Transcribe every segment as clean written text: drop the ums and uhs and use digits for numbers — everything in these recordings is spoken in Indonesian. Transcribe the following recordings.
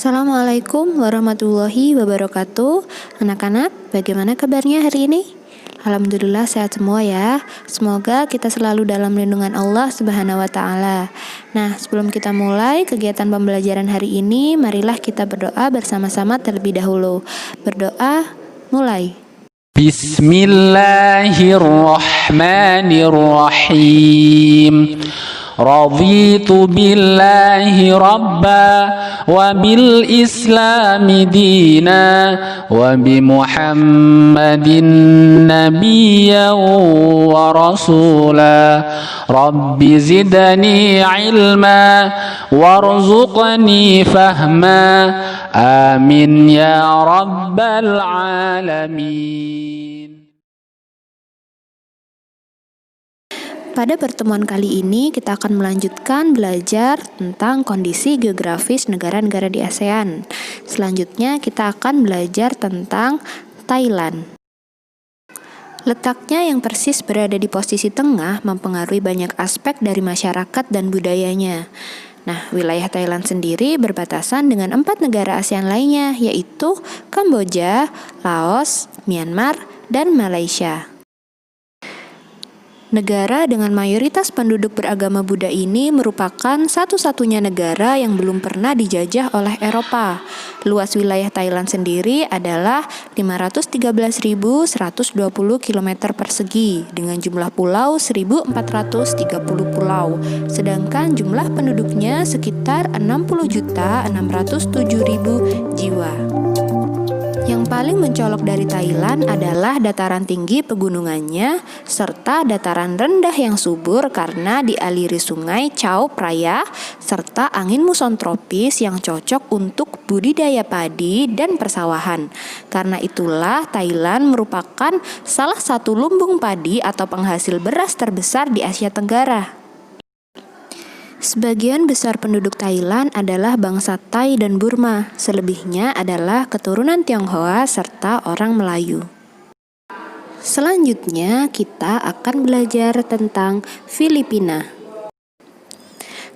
Assalamualaikum warahmatullahi wabarakatuh. Anak-anak, bagaimana kabarnya hari ini? Alhamdulillah sehat semua ya. Semoga kita selalu dalam lindungan Allah Subhanahu wa taala. Nah, sebelum kita mulai kegiatan pembelajaran hari ini, marilah kita berdoa bersama-sama terlebih dahulu. Berdoa, mulai. Bismillahirrahmanirrahim. Raditu billahi rabba wa bil islami dina wa bi muhammadin nabiyyan wa rasula. Rabbi zidni ilma warzuqni fahma. Amin ya rabbal alamin. Pada pertemuan kali ini kita akan melanjutkan belajar tentang kondisi geografis negara-negara di ASEAN. Selanjutnya kita akan belajar tentang Thailand. Letaknya yang persis berada di posisi tengah mempengaruhi banyak aspek dari masyarakat dan budayanya. Nah, wilayah Thailand sendiri berbatasan dengan 4 negara ASEAN lainnya, yaitu Kamboja, Laos, Myanmar, dan Malaysia. Negara dengan mayoritas penduduk beragama Buddha ini merupakan satu-satunya negara yang belum pernah dijajah oleh Eropa. Luas wilayah Thailand sendiri adalah 513.120 km persegi dengan jumlah pulau 1.430 pulau, sedangkan jumlah penduduknya sekitar 60.607.000 jiwa. Yang paling mencolok dari Thailand adalah dataran tinggi pegunungannya serta dataran rendah yang subur karena dialiri sungai Chao Phraya serta angin muson tropis yang cocok untuk budidaya padi dan persawahan. Karena itulah Thailand merupakan salah satu lumbung padi atau penghasil beras terbesar di Asia Tenggara. Sebagian besar penduduk Thailand adalah bangsa Thai dan Burma, selebihnya adalah keturunan Tionghoa serta orang Melayu. Selanjutnya kita akan belajar tentang Filipina.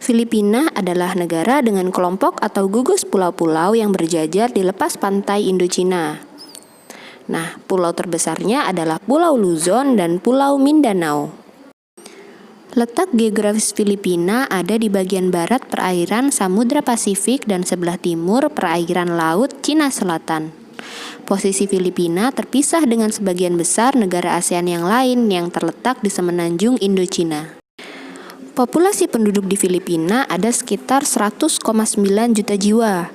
Filipina adalah negara dengan kelompok atau gugus pulau-pulau yang berjajar di lepas pantai Indochina. Nah, pulau terbesarnya adalah Pulau Luzon dan Pulau Mindanao. Letak geografis Filipina ada di bagian barat perairan Samudra Pasifik dan sebelah timur perairan Laut Cina Selatan. Posisi Filipina terpisah dengan sebagian besar negara ASEAN yang lain yang terletak di semenanjung Indochina. Populasi penduduk di Filipina ada sekitar 100,9 juta jiwa.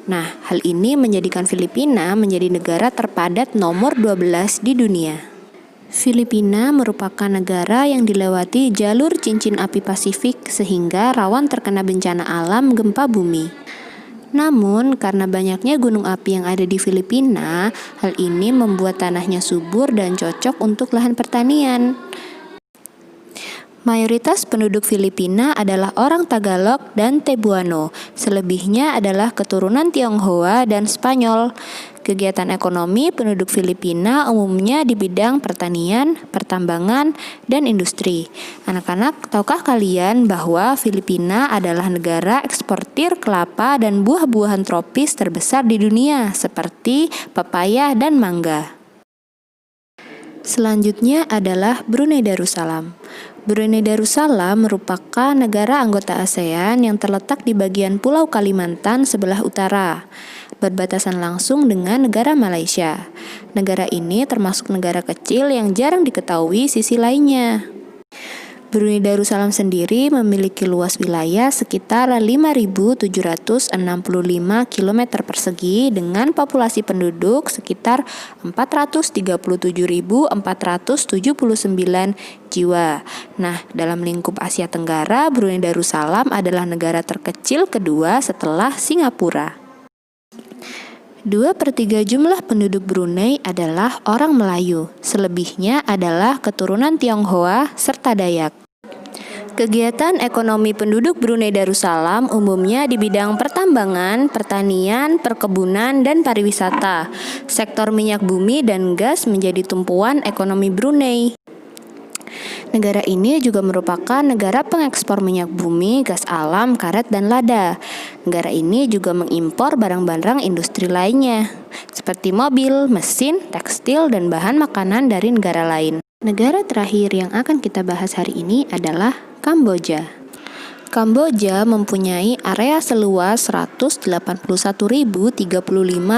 Nah, hal ini menjadikan Filipina menjadi negara terpadat nomor 12 di dunia. Filipina merupakan negara yang dilewati jalur cincin api Pasifik sehingga rawan terkena bencana alam gempa bumi. Namun, karena banyaknya gunung api yang ada di Filipina, hal ini membuat tanahnya subur dan cocok untuk lahan pertanian. Mayoritas penduduk Filipina adalah orang Tagalog dan Cebuano, selebihnya adalah keturunan Tionghoa dan Spanyol. Kegiatan ekonomi penduduk Filipina umumnya di bidang pertanian, pertambangan, dan industri. Anak-anak, tahukah kalian bahwa Filipina adalah negara eksportir kelapa dan buah-buahan tropis terbesar di dunia, seperti pepaya dan mangga? Selanjutnya adalah Brunei Darussalam. Brunei Darussalam merupakan negara anggota ASEAN yang terletak di bagian Pulau Kalimantan sebelah utara, berbatasan langsung dengan negara Malaysia. Negara ini termasuk negara kecil yang jarang diketahui sisi lainnya. Brunei Darussalam sendiri memiliki luas wilayah sekitar 5.765 km persegi dengan populasi penduduk sekitar 437.479 jiwa. Nah, dalam lingkup Asia Tenggara, Brunei Darussalam adalah negara terkecil kedua setelah Singapura. 2/3 jumlah penduduk Brunei adalah orang Melayu, selebihnya adalah keturunan Tionghoa serta Dayak. Kegiatan ekonomi penduduk Brunei Darussalam umumnya di bidang pertambangan, pertanian, perkebunan, dan pariwisata. Sektor minyak bumi dan gas menjadi tumpuan ekonomi Brunei. Negara ini juga merupakan negara pengekspor minyak bumi, gas alam, karet, dan lada. Negara ini juga mengimpor barang-barang industri lainnya, seperti mobil, mesin, tekstil, dan bahan makanan dari negara lain. Negara terakhir yang akan kita bahas hari ini adalah Kamboja. Kamboja mempunyai area seluas 181.035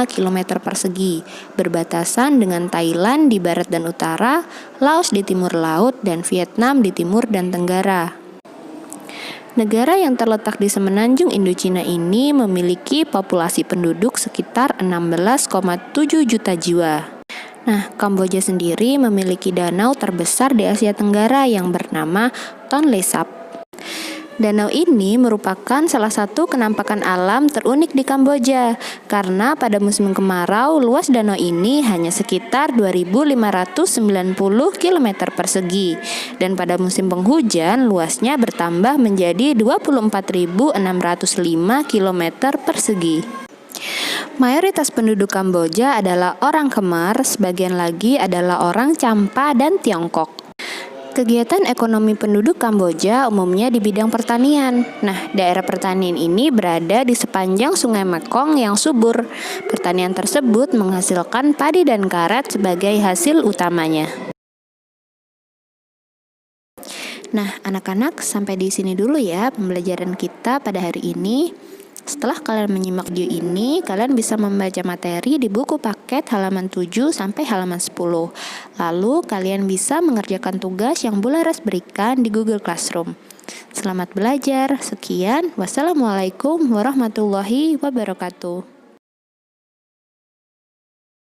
km persegi, berbatasan dengan Thailand di barat dan utara, Laos di timur laut, dan Vietnam di timur dan tenggara. Negara yang terletak di semenanjung Indochina ini memiliki populasi penduduk sekitar 16,7 juta jiwa. Nah, Kamboja sendiri memiliki danau terbesar di Asia Tenggara yang bernama Tonle Sap. Danau ini merupakan salah satu kenampakan alam terunik di Kamboja, karena pada musim kemarau luas danau ini hanya sekitar 2.590 km persegi, dan pada musim penghujan luasnya bertambah menjadi 24.605 km persegi. Mayoritas penduduk Kamboja adalah orang Khmer, sebagian lagi adalah orang Champa dan Tiongkok. Kegiatan ekonomi penduduk Kamboja umumnya di bidang pertanian. Nah, daerah pertanian ini berada di sepanjang Sungai Mekong yang subur. Pertanian tersebut menghasilkan padi dan karet sebagai hasil utamanya. Nah, anak-anak, sampai di sini dulu ya pembelajaran kita pada hari ini. Setelah kalian menyimak video ini, kalian bisa membaca materi di buku paket halaman 7 sampai halaman 10. Lalu, kalian bisa mengerjakan tugas yang Bu Laras berikan di Google Classroom. Selamat belajar. Sekian. Wassalamualaikum warahmatullahi wabarakatuh.